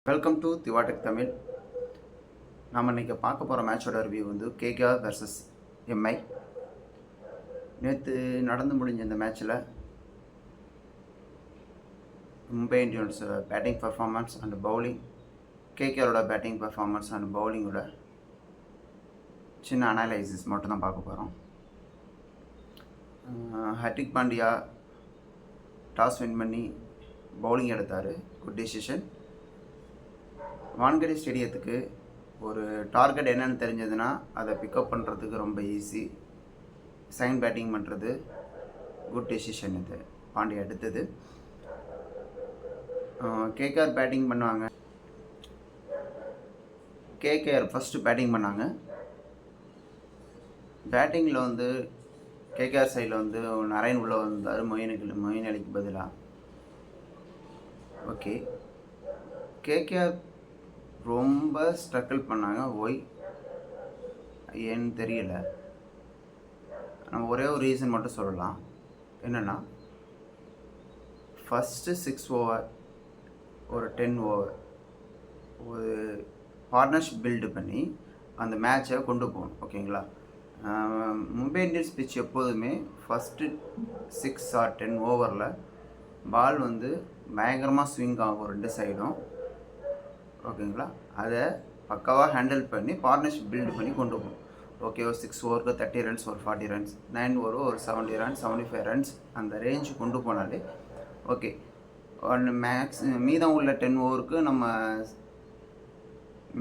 Welcome to திவாடெக் Tamil. நாம் இன்றைக்கி பார்க்க போகிற மேட்சோட ரிவ்யூ வந்து கேகேஆர் வெர்சஸ் எம்ஐ. நேற்று நடந்து முடிஞ்ச இந்த மேட்ச்சில் Mumbai Indians batting performance and bowling, கேகேஆரோட பேட்டிங் பர்ஃபார்மன்ஸ் அண்ட் பவுலிங்கோட சின்ன அனாலிசிஸ் மட்டும்தான் பார்க்க போகிறோம். ஹர்திக் பாண்டியா டாஸ் வின் பண்ணி பவுலிங் எடுத்தார். Good decision. வான்கடே ஸ்டேடியத்துக்கு ஒரு டார்கெட் என்னென்னு தெரிஞ்சதுன்னா அதை பிக்கப் பண்ணுறதுக்கு ரொம்ப ஈஸி. சைன் பேட்டிங் பண்ணுறது குட் டெசிஷன். இது பாண்டியா எடுத்தது. கேகேஆர் பேட்டிங் பண்ணுவாங்க. கேகேஆர் ஃபஸ்ட்டு பேட்டிங் பண்ணாங்க. பேட்டிங்கில் வந்து கேகேஆர் சைடில் வந்து நரேன் உள்ளே வந்தார் மொயின் அலிக்கு பதிலாக. ஓகே, கேகேஆர் ரொம்ப ஸ்ட்ரகிள் பண்ணாங்க. ஏன்னு தெரியல. நம்ம ஒரே ஒரு ரீசன் மட்டும் சொல்லலாம். என்னென்னா, ஃபஸ்ட்டு 6 ஓவர் ஒரு 10 ஓவர் ஒரு பார்ட்னர்ஷிப் பில்டு பண்ணி அந்த மேட்சை கொண்டு போகணும். ஓகேங்களா? மும்பை இந்தியன்ஸ் பிச் எப்போதுமே ஃபஸ்ட்டு 6 or 10 ஓவரில் பால் வந்து பயங்கரமாக ஸ்விங் ஆகும் ரெண்டு சைடும். ஓகேங்களா? அதை பக்காவாக ஹேண்டில் பண்ணி பார்ட்னர்ஷிப் பில்டு பண்ணி கொண்டு போகணும். ஓகே, ஒரு 6 ஓவருக்கு 30 ரன்ஸ், ஒரு 40 ரன்ஸ், 9 ஓவர் ஒரு 70 ரன்ஸ், 75 ரன்ஸ், அந்த ரேஞ்சு கொண்டு போனாலே ஓகே. மீதம் உள்ள 10 ஓவருக்கு நம்ம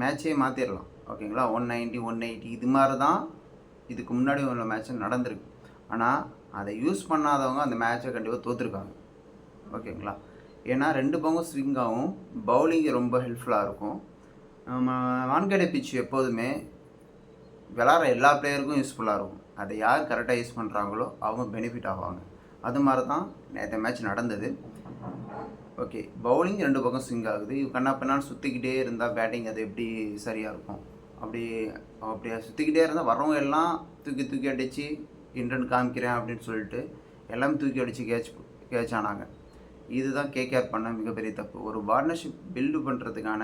மேட்சே மாற்றிடலாம். ஓகேங்களா? 190, 180 இது மாதிரி தான் இதுக்கு முன்னாடி உள்ள மேட்ச் நடந்திருக்கு. ஆனால் அதை யூஸ் பண்ணாதவங்க அந்த மேட்சை கண்டிப்பாக தோற்றுருக்காங்க. ஓகேங்களா? ஏன்னா ரெண்டு பங்கும் ஸ்விங் ஆகும், பவுலிங்கு ரொம்ப ஹெல்ப்ஃபுல்லாக இருக்கும். நம்ம வான்கடே பிச் எப்போதுமே விளாட்ற எல்லா பிளேயருக்கும் யூஸ்ஃபுல்லாக இருக்கும். அதை யார் கரெக்டாக யூஸ் பண்ணுறாங்களோ அவங்க பெனிஃபிட் ஆவாங்க. அது மாதிரி தான் நேற்று மேட்ச் நடந்தது. ஓகே, பவுலிங் ரெண்டு பக்கம் ஸ்விங் ஆகுது. கண்ணா பின்னான்னு சுற்றிக்கிட்டே இருந்தால் பேட்டிங் அது எப்படி சரியாக இருக்கும்? அப்படியே சுற்றிக்கிட்டே இருந்தால் வரவங்க எல்லாம் தூக்கி அடித்து இன்டர்ன் காமிக்கிறேன் அப்படின்னு சொல்லிட்டு எல்லாமே தூக்கி அடித்து கேட்ச் ஆனாங்க. இதுதான் கேகேஆர் பண்ண மிகப்பெரிய தப்பு. ஒரு பார்ட்னர்ஷிப் பில்டு பண்ணுறதுக்கான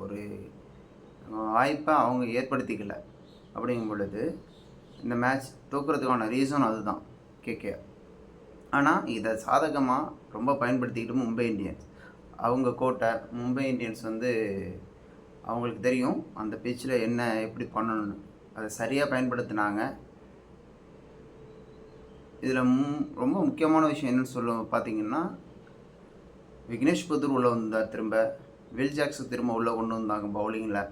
ஒரு வாய்ப்பை அவங்க ஏற்படுத்திக்கல. அப்படிங்கும் பொழுது இந்த மேட்ச் தோக்குறதுக்கான ரீசன் அதுதான் கேகேஆர். ஆனால் இதை சாதகமாக ரொம்ப பயன்படுத்திக்கிட்டு மும்பை இந்தியன்ஸ், அவங்க கோட்டை மும்பை இந்தியன்ஸ் வந்து அவங்களுக்கு தெரியும் அந்த பிச்சில் என்ன எப்படி பண்ணணும்னு. அதை சரியாக பயன்படுத்தினாங்க. இதில் ரொம்ப முக்கியமான விஷயம் என்னென்னு பார்த்தீங்கன்னா, விக்னேஷ் புத்தூர் உள்ளே வந்தார். திரும்ப வில் ஜாக்ஸ் திரும்ப உள்ளே கொண்டு வந்தாங்க பவுலிங்கில்.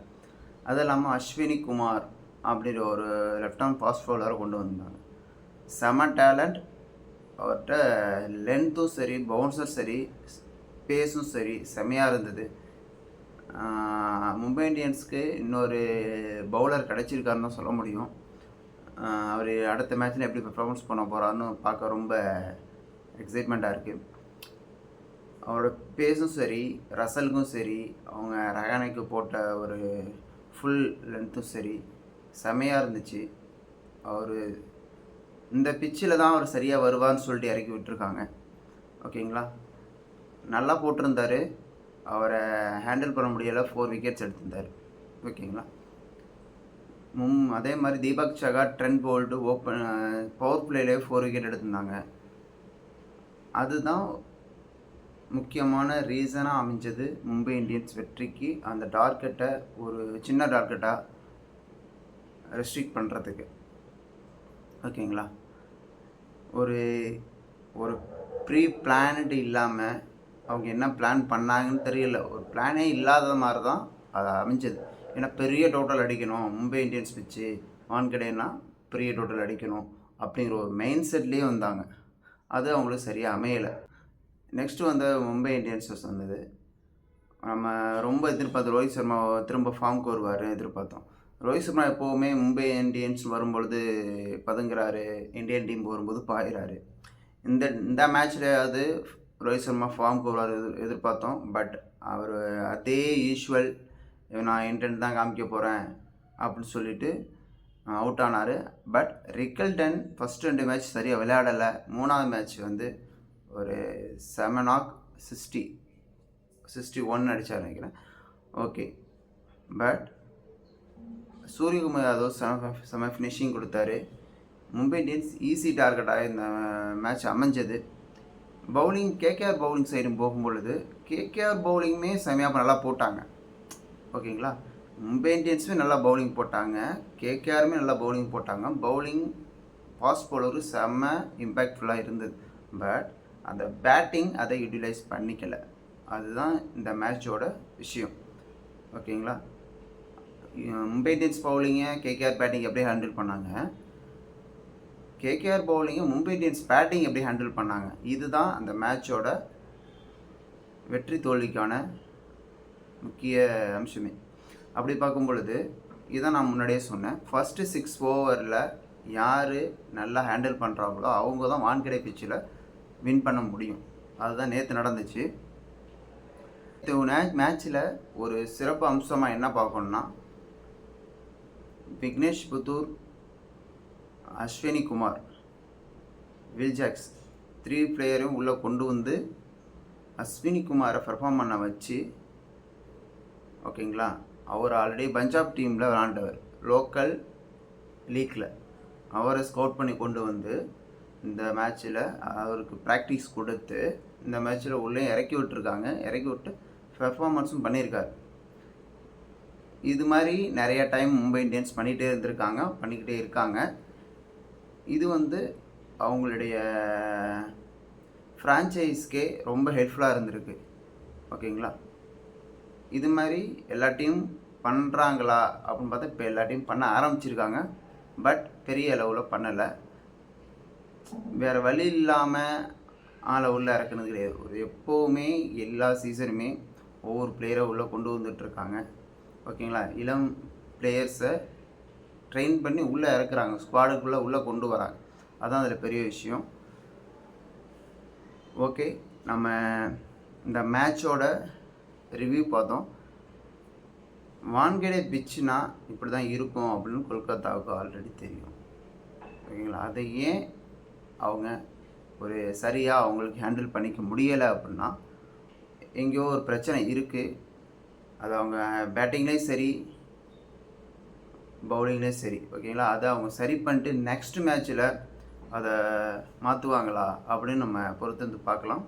அது இல்லாமல் அஸ்வினி குமார் அப்படின்ற ஒரு லெஃப்ட் ஆர்ம் ஃபாஸ்ட் பவுலரை கொண்டு வந்தாங்க. செம டேலண்ட் அவர்கிட்ட. லென்த்தும் சரி, பவுன்ஸும் சரி, பேஸும் சரி செமையாக இருந்தது. மும்பை இந்தியன்ஸுக்கு இன்னொரு பவுலர் கிடச்சிருக்காருன்னு தான் சொல்ல முடியும். அவர் அடுத்த மேட்ச்சில் எப்படி பெர்ஃபார்மன்ஸ் பண்ண போகிறாருன்னு பார்க்க ரொம்ப எக்ஸைட்மெண்ட்டாக இருக்குது. அவரோட பேஸும் சரி, ரசலுக்கும் சரி, அவங்க ரஹானேக்கு போட்ட ஒரு ஃபுல் லென்த்தும் சரி செமையாக இருந்துச்சு. அவர் இந்த பிச்சில் தான் அவர் சரியாக வருவார்னு சொல்லிட்டு இறக்கி விட்டுருக்காங்க. ஓகேங்களா? நல்லா போட்டிருந்தார். அவரை ஹேண்டில் பண்ண முடியலை. 4 விக்கெட்ஸ் எடுத்திருந்தார். ஓகேங்களா? அதே மாதிரி Deepak Chahar, Trent Boult power பிளேலேயே 4 விக்கெட் எடுத்திருந்தாங்க. அதுதான் முக்கியமான ரீசனாக அமைஞ்சது மும்பை இந்தியன்ஸ் வெற்றிக்கு. அந்த டார்கெட்டை ஒரு சின்ன டார்கெட்டாக ரெஸ்ட்ரிக்ட் பண்ணுறதுக்கு. ஓகேங்களா? ஒரு ஒரு ப்ரீ பிளான்டு இல்லாமல் அவங்க என்ன பிளான் பண்ணாங்கன்னு தெரியல. ஒரு பிளானே இல்லாத மாதிரி தான் அது அமைஞ்சது. ஏன்னா பெரிய டோட்டல் அடிக்கணும் மும்பை இந்தியன்ஸ் பிச்சு, வான்கடேன்னா பெரிய டோட்டல் அடிக்கணும் அப்படிங்கிற ஒரு மைண்ட் செட்லேயே வந்தாங்க. அது அவங்களுக்கு சரியாக அமையலை. நெக்ஸ்ட்டு வந்து மும்பை இந்தியன்ஸஸ் வந்தது. நம்ம ரொம்ப எதிர்பார்த்தோம் ரோஹித் சர்மா திரும்ப ஃபார்முக்கு வருவார் எதிர்பார்த்தோம். ரோஹித் சர்மா எப்போவுமே மும்பை இந்தியன்ஸ் வரும்பொழுது பதுங்குறாரு, இந்தியன் டீம் வரும்போது பாயிறாரு. இந்த மேட்ச்சில் அது ரோஹித் சர்மா ஃபார்முக்கு வருவார் எதிர்பார்த்தோம். பட் அவர் அதே யூஷுவல் நான் இன்டென்ட் தான் காமிக்க போகிறேன் அப்படின்னு சொல்லிட்டு அவுட் ஆனார். பட் ரிக்கல்டன் ஃபஸ்ட்டு 2 மேட்ச் சரியாக விளையாடலை. 3ஆவது மேட்ச் வந்து ஒரு 7 knock 61 அடித்தார் நினைக்கிறேன். ஓகே. பட் சூரியகுமார் யாதவ் செம ஃபினிஷிங் கொடுத்தாரு. மும்பை இந்தியன்ஸ் ஈஸி டார்கெட்டாக இந்த மேட்ச் அமைஞ்சது. பவுலிங் கேகேஆர் பவுலிங் சைடு போகும்பொழுது கேகேஆர் பவுலிங்குமே செமையாக நல்லா போட்டாங்க. ஓகேங்களா, மும்பை இந்தியன்ஸுமே நல்லா பவுலிங் போட்டாங்க, கேகேஆருமே நல்லா பவுலிங் போட்டாங்க. பவுலிங் ஃபாஸ்ட் பவுலரு செம்ம இம்பேக்ட்ஃபுல்லாக இருந்தது. பட் அந்த பேட்டிங் அதை யூட்டிலைஸ் பண்ணிக்கலை. அதுதான் இந்த மேட்சோட விஷயம். ஓகேங்களா, மும்பை இந்தியன்ஸ் பவுலிங்கை கேகேஆர் பேட்டிங் எப்படி ஹேண்டில் பண்ணாங்க, கேகேஆர் பவுலிங்கை மும்பை இந்தியன்ஸ் பேட்டிங் எப்படி ஹேண்டில் பண்ணாங்க, இதுதான் அந்த மேட்சோட வெற்றி தோல்விக்கான முக்கிய அம்சமே. அப்படி பார்க்கும் பொழுது இதை நான் முன்னாடியே சொன்னேன், ஃபஸ்ட்டு 6 ஓவரில் யார் நல்லா ஹேண்டில் பண்ணுறாங்களோ அவங்க தான் வான்கடை பிச்சில் வின் பண்ண முடியும். அதுதான் நேற்று நடந்துச்சு. மேட்ச்சில் ஒரு சிறப்பு அம்சமாக என்ன பார்க்கணுன்னா, விக்னேஷ் புத்தூர், அஸ்வினி குமார், வில்ஜாக்ஸ் 3 பிளேயரையும் உள்ளே கொண்டு வந்து அஸ்வினி குமாரை பெர்ஃபார்ம் பண்ண வச்சு, ஓகேங்களா, அவர் ஆல்ரெடி பஞ்சாப் டீமில் விளாண்டவர், லோக்கல் லீக்கில் அவரை ஸ்கவுட் பண்ணி கொண்டு வந்து இந்த மேட்ச்சில் அவருக்கு ப்ராக்டிஸ் கொடுத்து இந்த மேட்ச்சில் உள்ளே இறக்கி விட்டுருக்காங்க. இறக்கி விட்டு பெர்ஃபார்மன்ஸும் பண்ணியிருக்காரு. இது மாதிரி நிறைய டைம் மும்பை இந்தியன்ஸ் பண்ணிக்கிட்டே இருக்காங்க. இது அவங்களுடைய ஃப்ரான்ச்சைஸ்க்கே ரொம்ப ஹெல்ப்ஃபுல்லாக இருந்திருக்கு. ஓகேங்களா, இது மாதிரி எல்லா டீம் பண்ணுறாங்களா அப்படின்னு பார்த்தா இப்போ எல்லா டீம் பண்ண ஆரம்பிச்சிருக்காங்க. பட் பெரிய அளவில் பண்ணலை. வேறு வழி இல்லாமல் ஆளை உள்ளே இறக்குனது கிடையாது. எப்போவுமே எல்லா சீசனுமே ஒவ்வொரு பிளேயரை உள்ளே கொண்டு வந்துட்டுருக்காங்க. ஓகேங்களா, இளம் பிளேயர்ஸை ட்ரெயின் பண்ணி உள்ளே இறக்குறாங்க, ஸ்குவாடுக்குள்ளே உள்ளே கொண்டு வராங்க. அதுதான் அதில் பெரிய விஷயம். ஓகே, நம்ம இந்த மேட்சோட ரிவ்யூ பார்த்தோம். வான்கடே பிச்சுனா இப்படி தான் இருக்கும் அப்படின்னு கொல்கத்தாவுக்கு ஆல்ரெடி தெரியும். ஓகேங்களா, அதை ஏன் அவங்க ஒரு சரியாக அவங்களுக்கு ஹேண்டில் பண்ணிக்க முடியலை அப்படின்னா எங்கேயோ ஒரு பிரச்சனை இருக்குது. அது அவங்க பேட்டிங்லேயும் சரி பவுலிங்லேயும் சரி. ஓகேங்களா, அதை அவங்க சரி பண்ணிட்டு நெக்ஸ்ட் மேட்ச்சில் அதை மாற்றுவாங்களா அப்படின்னு நம்ம பொறுத்து பார்க்கலாம்.